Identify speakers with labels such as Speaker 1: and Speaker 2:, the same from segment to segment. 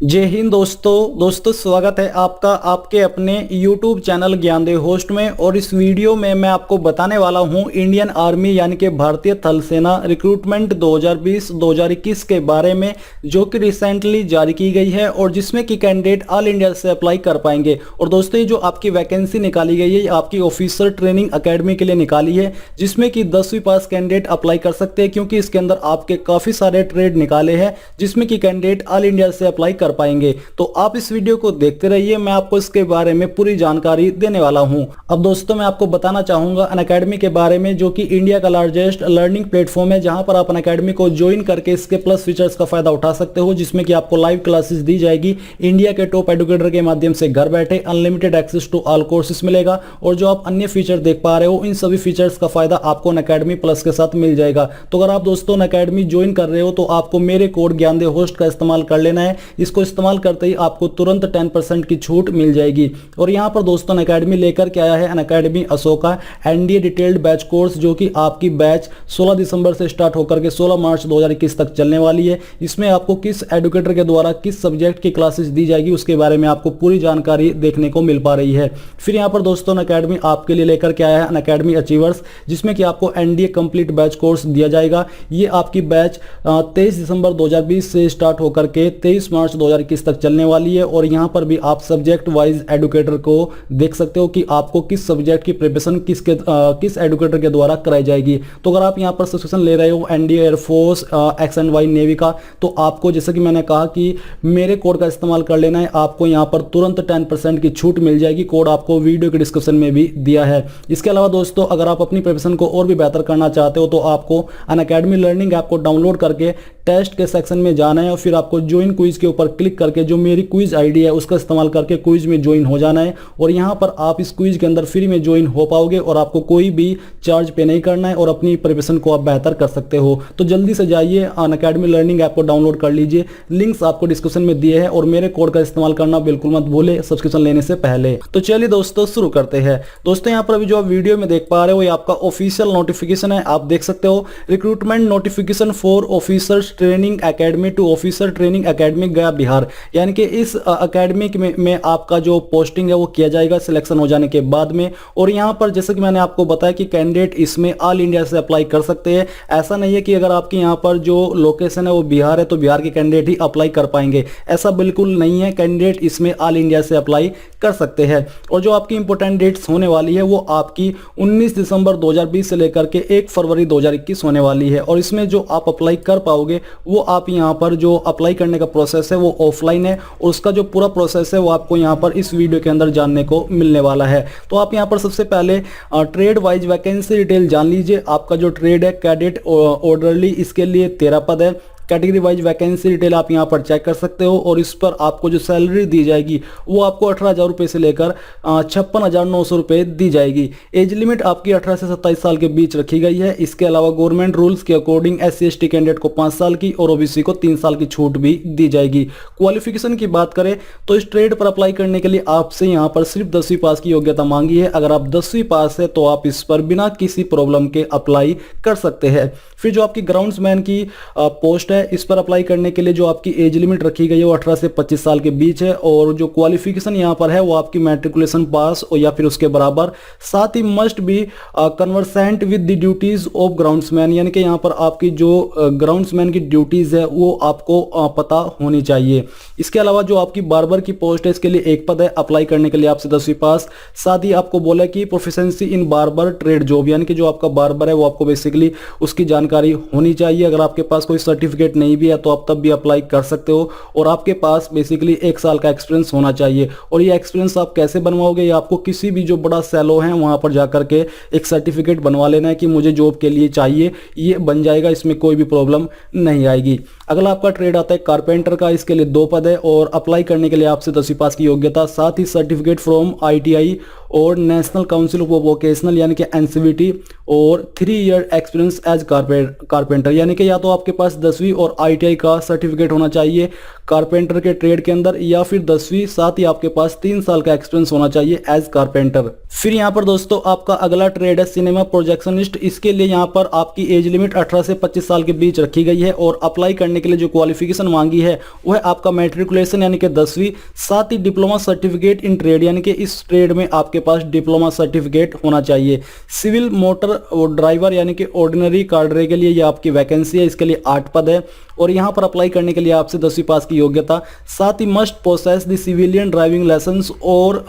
Speaker 1: जय हिंद दोस्तों स्वागत है आपका आपके अपने YouTube चैनल ज्ञानदेव होस्ट में। और इस वीडियो में मैं आपको बताने वाला हूं इंडियन आर्मी यानी कि भारतीय थल सेना रिक्रूटमेंट 2020-2021 के बारे में, जो कि रिसेंटली जारी की गई है और जिसमें कि कैंडिडेट ऑल इंडिया से अप्लाई कर पाएंगे। और दोस्तों ये जो आपकी वैकेंसी निकाली गई है आपकी ऑफिसर ट्रेनिंग अकेडमी के लिए निकाली है, जिसमें कि 10वीं पास कैंडिडेट अप्लाई कर सकते हैं, क्योंकि इसके अंदर आपके काफी सारे ट्रेड निकाले हैं जिसमें कि कैंडिडेट ऑल इंडिया से अप्लाई कर पाएंगे। तो आप इस वीडियो को देखते रहिए, मैं आपको इसके बारे में पूरी जानकारी देने वाला हूं। अब दोस्तों मैं आपको बताना चाहूंगा अनअकैडमी के बारे में, जो कि इंडिया का लार्जेस्ट लर्निंग प्लेटफॉर्म है, जहां पर आप अनअकैडमी को ज्वाइन करके इसके प्लस फीचर्स का फायदा उठा सकते हो, जिसमें कि आपको लाइव क्लासेस दी जाएगी इंडिया के टॉप एडुकेटर के माध्यम से घर बैठे, unlimited access to all courses मिलेगा। और जो आप अन्य फीचर देख पा रहे हो इन सभी फीचर्स का फायदा आपको अनअकैडमी प्लस के साथ मिल जाएगा। तो अगर आप दोस्तों अनअकैडमी ज्वाइन कर रहे हो तो आपको मेरे कोड ज्ञानदेव होस्ट का इस्तेमाल कर लेना है। इसको इस्तेमाल करते ही आपको तुरंत 10% की छूट मिल जाएगी। और यहां पर दोस्तों अनअकैडमी लेकर के आया है Unacademy Ashoka NDA detailed batch course, जो कि आपकी बैच 16 दिसंबर से स्टार्ट होकर के 16 मार्च 2021 तक चलने वाली है। इसमें आपको किस एडुकेटर के द्वारा किस सब्जेक्ट की क्लासेस दी जाएगी उसके बारे में आपको पूरी जानकारी देखने को मिल पा रही है। फिर यहां पर दोस्तों अनअकैडमी आपके लिए लेकर के आया है अनअकैडमी अचीवर्स, जिसमें कि आपको एनडीए कंप्लीट बैच कोर्स दिया जाएगा। ये आपकी बैच 23 दिसंबर 2020 से स्टार्ट होकर के 23 मार्च 2021 तक चलने वाली है। और यहां पर भी आप सब्जेक्ट वाइज एडुकेटर को देख सकते हो कि आपको किस सब्जेक्ट की प्रिपरेशन किस एडुकेटर के द्वारा कराई जाएगी। तो अगर आप यहां पर सब्सक्रिप्शन ले रहे हो NDA air force X and Y navy का, तो आपको जैसे कि मैंने कहा कि मेरे कोड का इस्तेमाल कर लेना है, आपको यहां पर तुरंत 10% की छूट मिल जाएगी। कोड आपको वीडियो के डिस्क्रिप्शन में भी दिया है। इसके अलावा दोस्तों अगर आप अपनी प्रिपरेशन को और भी बेहतर करना चाहते हो तो आपको अनअकैडमी लर्निंग ऐप को डाउनलोड करके टेस्ट के सेक्शन में जाना है और फिर आपको ज्वाइन क्विज के ऊपर क्लिक करके जो मेरी क्विज आईडी है उसका इस्तेमाल करके क्विज में ज्वाइन हो जाना है। और यहां पर आप इस क्विज के अंदर फ्री में ज्वाइन हो पाओगे और आपको कोई भी चार्ज पे नहीं करना है और अपनी प्रिपरेशन को आप बेहतर कर सकते हो। तो जल्दी से जाइए अनअकैडमी लर्निंग ऐप को डाउनलोड कर लीजिए, लिंक्स आपको डिस्क्रिप्शन में दिए हैं। और मेरे कोड का इस्तेमाल करना बिल्कुल मत भूले सब्सक्रिप्शन लेने से पहले। तो चलिए दोस्तों शुरू करते हैं। दोस्तों यहाँ पर अभी जो आप वीडियो में देख पा रहे हो ये आपका ऑफिशियल नोटिफिकेशन है। आप देख सकते हो recruitment notification for officers training academy to officer training academy Gaya Bihar, यानी कि इस अकेडमिक में आपका जो पोस्टिंग है वो किया जाएगा सिलेक्शन हो जाने के बाद में। और यहाँ पर जैसे कि मैंने आपको बताया कि कैंडिडेट इसमें ऑल इंडिया से अप्लाई कर सकते हैं। ऐसा नहीं है कि अगर आपके यहाँ पर जो लोकेशन है वो बिहार है तो बिहार के कैंडिडेट ही अप्लाई कर पाएंगे, ऐसा बिल्कुल नहीं है। कैंडिडेट इसमें ऑल इंडिया से अप्लाई कर सकते हैं। और जो आपकी इंपॉर्टेंट डेट्स होने वाली है वो आपकी 19 दिसंबर 2020 से लेकर के 1 फरवरी 2021 होने वाली है। और इसमें जो आप अप्लाई कर पाओगे वो आप यहाँ पर जो अप्लाई करने का प्रोसेस है वो ऑफलाइन है और उसका जो पूरा प्रोसेस है वो आपको यहाँ पर इस वीडियो के अंदर जानने को मिलने वाला है। तो आप यहाँ पर सबसे पहले ट्रेड वाइज वैकेंसी डिटेल जान लीजिए। आपका जो ट्रेड है कैडेट ऑर्डरली, इसके लिए 13 पद है। कैटेगरी वाइज वैकेंसी डिटेल आप यहां पर चेक कर सकते हो। और इस पर आपको जो सैलरी दी जाएगी वो आपको 18,000 रुपये से लेकर 56,900 रुपये दी जाएगी। एज लिमिट आपकी 18 से 27 साल के बीच रखी गई है। इसके अलावा गवर्नमेंट रूल्स के अकॉर्डिंग SC/ST कैंडिडेट को 5 साल की और OBC को 3 साल की छूट भी दी जाएगी। क्वालिफिकेशन की बात करें तो इस ट्रेड पर अप्लाई करने के लिए आपसे यहाँ पर सिर्फ 10वीं पास की योग्यता मांगी है। अगर आप 10वीं पास है तो आप इस पर बिना किसी प्रॉब्लम के अप्लाई कर सकते हैं। फिर जो आपकी ग्राउंड्समैन की पोस्ट है इस पर अप्लाई करने के लिए जो आपकी एज लिमिट रखी गई है वो 18 से 25 साल के बीच है। और जो क्वालिफिकेशन यहाँ पर है वो आपकी मैट्रिकुलेशन पास या फिर उसके बराबर। साथ ही must be conversant with the duties of groundsman, यानी कि यहाँ पर आपकी जो ग्राउंड्समैन की ड्यूटीज है वो आपको पता होनी चाहिए। इसके अलावा जो आपकी बार्बर की पोस्ट है इसके लिए 1 पद है। अप्लाई करने के लिए आपसे 10वीं पास। साथ ही आपको बोला कि प्रोफिशिएंसी इन बार्बर ट्रेड जॉब, यानी कि जो आपका बार्बर है वो आपको बेसिकली उसकी जानकारी होनी चाहिए। अगर आपके पास कोई सर्टिफिकेट नहीं भी है तो आप तब भी अप्लाई कर सकते हो। और आपके पास बेसिकली 1 साल का एक्सपीरियंस होना चाहिए। और ये एक्सपीरियंस आप कैसे बनवाओगे, या आपको किसी भी जो बड़ा सैलो है वहां पर जाकर के एक सर्टिफिकेट बनवा लेना है कि मुझे जॉब के लिए चाहिए, ये बन जाएगा, इसमें कोई भी प्रॉब्लम नहीं आएगी। अगला आपका ट्रेड आता है कारपेंटर का। इसके लिए 2 पद है और अप्लाई करने के लिए आपसे 10वीं पास की योग्यता, साथ ही सर्टिफिकेट फ्रॉम ITI और नेशनल काउंसिल ऑफ वोकेशनल यानी कि NCVT और 3 ईयर एक्सपीरियंस एज कारपेंटर, यानी कि या तो आपके पास 10वीं और ITI का सर्टिफिकेट होना चाहिए कारपेंटर के ट्रेड के अंदर, या फिर 10वीं, साथ ही आपके पास 3 साल का एक्सपीरियंस होना चाहिए एज कारपेंटर। फिर यहाँ पर दोस्तों आपका अगला ट्रेड है सिनेमा प्रोजेक्शनिस्ट। इसके लिए यहाँ पर आपकी एज लिमिट 18 से 25 साल के बीच रखी गई है और अप्लाई करने करने के लिए जो क्वालिफिकेशन मांगी है वह आपका मैट्रिकुलेशन यानी कि 10वीं, साथ ही डिप्लोमा सर्टिफिकेट इन ट्रेड यानी कि इस ट्रेड में आपके पास डिप्लोमा सर्टिफिकेट होना चाहिए। सिविल मोटर ड्राइवर यानी कि ऑर्डिनरी कार्डरे के लिए ये आपकी वैकेंसी है, इसके लिए 8 पद है और यहाँ पर अप्लाई करने के लिए आपसे 10वीं पास की योग्यता, साथ ही must possess the civilian driving licence और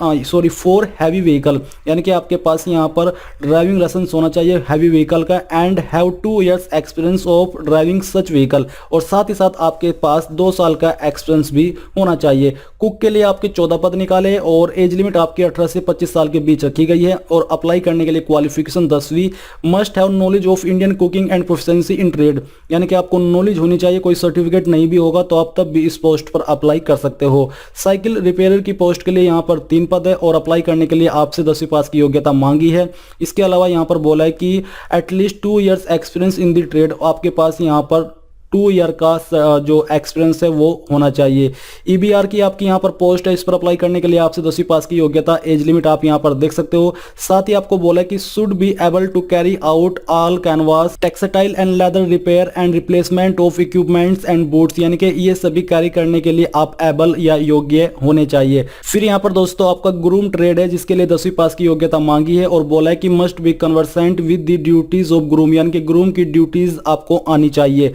Speaker 1: फॉर हैवी व्हीकल यानी कि आपके पास यहाँ पर ड्राइविंग लाइसेंस होना चाहिए हैवी व्हीकल का and have 2 years experience of driving such vehicle और साथ ही साथ आपके पास 2 साल का एक्सपीरियंस भी होना चाहिए। कुक के लिए आपके 14 पद निकाले और एज लिमिट आपकी 18 से 25 साल के बीच रखी गई है और अप्लाई करने के लिए क्वालिफिकेशन 10वीं, must have knowledge of Indian cooking and proficiency in trade यानी कि आपको नॉलेज होनी चाहिए, कोई सर्टिफिकेट नहीं भी होगा तो आप तब भी इस पोस्ट पर अप्लाई कर सकते हो। साइकिल रिपेयरर की पोस्ट के लिए यहाँ पर 3 पद है और अप्लाई करने के लिए आपसे 10वीं पास की योग्यता मांगी है। इसके अलावा यहाँ पर बोला है कि at least 2 years experience in the trade, आपके पास यहाँ पर 2 ईयर का जो एक्सपीरियंस है वो होना चाहिए। ईबीआर की आपकी यहाँ पर पोस्ट है, इस पर अप्लाई करने के लिए आपसे 10वीं पास की योग्यता, एज लिमिट आप यहाँ पर देख सकते हो। साथ ही आपको बोला है कि should be able to carry out all canvas textile and leather repair and replacement of equipments and boots यानी कि ये सभी कैरी करने के लिए आप एबल या योग्य होने चाहिए। फिर यहाँ पर दोस्तों आपका ग्रूम ट्रेड है जिसके लिए 10वीं पास की योग्यता मांगी है और बोला है कि must be conversant with the duties of groom यानी कि ग्रूम की ड्यूटीज आपको आनी चाहिए।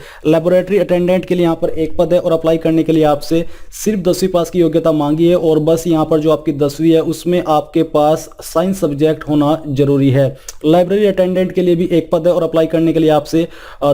Speaker 1: लेबोरेटरी अटेंडेंट के लिए यहाँ पर 1 पद है और अप्लाई करने के लिए आपसे सिर्फ 10वीं पास की योग्यता मांगी है और बस यहाँ पर जो आपकी 10वीं है उसमें आपके पास साइंस सब्जेक्ट होना जरूरी है। लाइब्रेरी अटेंडेंट के लिए भी 1 पद है और अप्लाई करने के लिए आपसे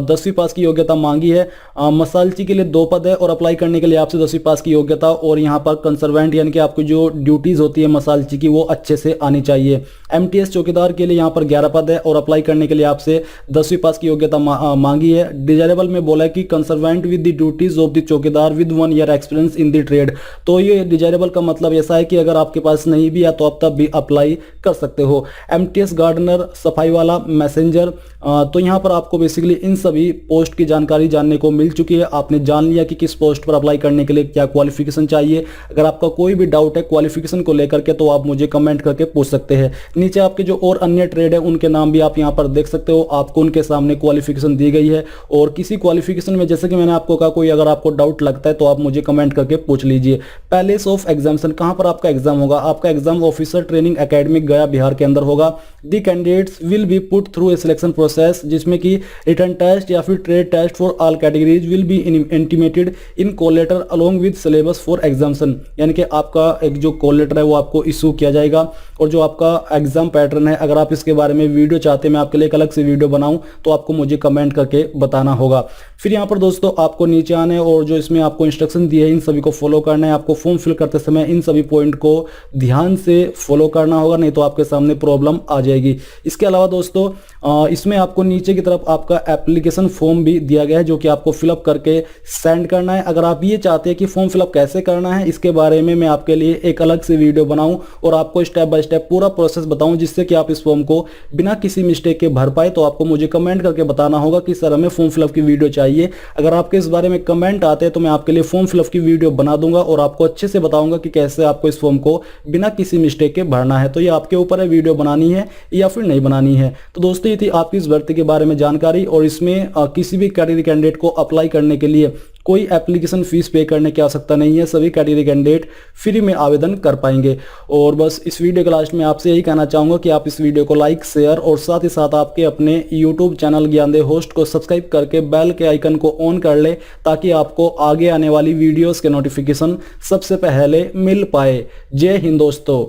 Speaker 1: 10वीं पास की योग्यता मांगी है। मसालची के लिए 2 पद है और अप्लाई करने के लिए आपसे 10वीं पास की योग्यता और यहाँ पर कंसर्वेंट यानी कि आपकी जो ड्यूटीज होती है मसालची की वो अच्छे से आनी चाहिए। एमटीएस चौकीदार के लिए यहाँ पर 11 पद है और अप्लाई करने के लिए आपसे 10वीं पास की योग्यता मांगी है। डिजायरेबल में बोला है कि conversant with the duties of the chowkidar with 1 year experience in the trade, तो ये डिजायरेबल का मतलब ऐसा है कि अगर आपके पास नहीं भी है तो आप तब भी अप्लाई कर सकते हो। एमटीएस गार्डनर, सफाई वाला, मैसेंजर, तो यहाँ पर आपको बेसिकली इन सभी पोस्ट की जानकारी जानने को मिल चुकी है। आपने जान लिया कि किस पोस्ट पर अप्लाई करने के लिए क्या क्वालिफिकेशन चाहिए। अगर आपका कोई भी डाउट है क्वालिफिकेशन को लेकर के तो आप मुझे कमेंट करके पूछ सकते हैं। नीचे आपके जो और अन्य ट्रेड है उनके नाम भी आप यहाँ पर देख सकते हो, आपको उनके सामने क्वालिफिकेशन दी गई है और किसी क्वालिफिकेशन में जैसे कि मैंने आपको कहा कोई अगर आपको डाउट लगता है तो आप मुझे कमेंट करके पूछ लीजिए। पैलेस ऑफ एग्जामिनेशन, कहां पर आपका एग्जाम होगा? आपका exam officer training academy Gaya Bihar के अंदर होगा। The candidates will be put through a selection process जिसमें कि रिटन टेस्ट या फिर trade test for all categories will be intimated in call letter along with syllabus for examination यानी कि आपका एक जो कॉल लेटर है वो आपको इशू किया जाएगा और जो आपका एग्जाम पैटर्न है अगर आप इसके बारे में वीडियो चाहते हैं मैं आपके लिए एक अलग से वीडियो बनाऊं तो आपको मुझे कमेंट करके बताना होगा। फिर यहाँ पर दोस्तों आपको नीचे आना है और जो इसमें आपको इंस्ट्रक्शन दिए हैं इन सभी को फॉलो करना है। आपको फॉर्म फिल करते समय इन सभी पॉइंट को ध्यान से फॉलो करना होगा, नहीं तो आपके सामने प्रॉब्लम आ जाएगी। इसके अलावा दोस्तों इसमें आपको नीचे की तरफ आपका एप्लीकेशन फॉर्म भी दिया गया है जो कि आपको फिलअप करके सेंड करना है। अगर आप ये चाहते हैं कि फॉर्म फिलअप कैसे करना है इसके बारे में मैं आपके लिए एक अलग से वीडियो बनाऊं और आपको स्टेप बाय स्टेप पूरा प्रोसेस बताऊं जिससे कि आप इस फॉर्म को बिना किसी मिस्टेक के भर पाए, तो आपको मुझे कमेंट करके बताना होगा कि सर हमें फॉर्म फिलअप की वीडियो चाहिए। अगर आपके इस बारे में कमेंट आते हैं तो मैं आपके लिए फॉर्म फिलअप की वीडियो बना दूंगा और आपको अच्छे से बताऊंगा कि कैसे आपको इस फॉर्म को बिना किसी मिस्टेक के भरना है। तो ये आपके ऊपर है वीडियो बनानी है या फिर नहीं बनानी है। तो दोस्तों ये थी आपकी इस भर्ती के बारे में जानकारी और इसमें किसी भी कैटेगरी कैंडिडेट को अप्लाई करने के लिए कोई एप्लीकेशन फीस पे करने की आवश्यकता नहीं है। सभी कैटेगरी कैंडिडेट फ्री में आवेदन कर पाएंगे। और बस इस वीडियो के लास्ट में आपसे यही कहना चाहूंगा कि आप इस वीडियो को लाइक, शेयर और साथ ही साथ आपके अपने यूट्यूब चैनल ज्ञानदेह होस्ट को सब्सक्राइब करके बेल के आइकन को ऑन कर ले ताकि आपको आगे आने वाली वीडियोस के नोटिफिकेशन सबसे पहले मिल पाए। जय हिंद दोस्तों।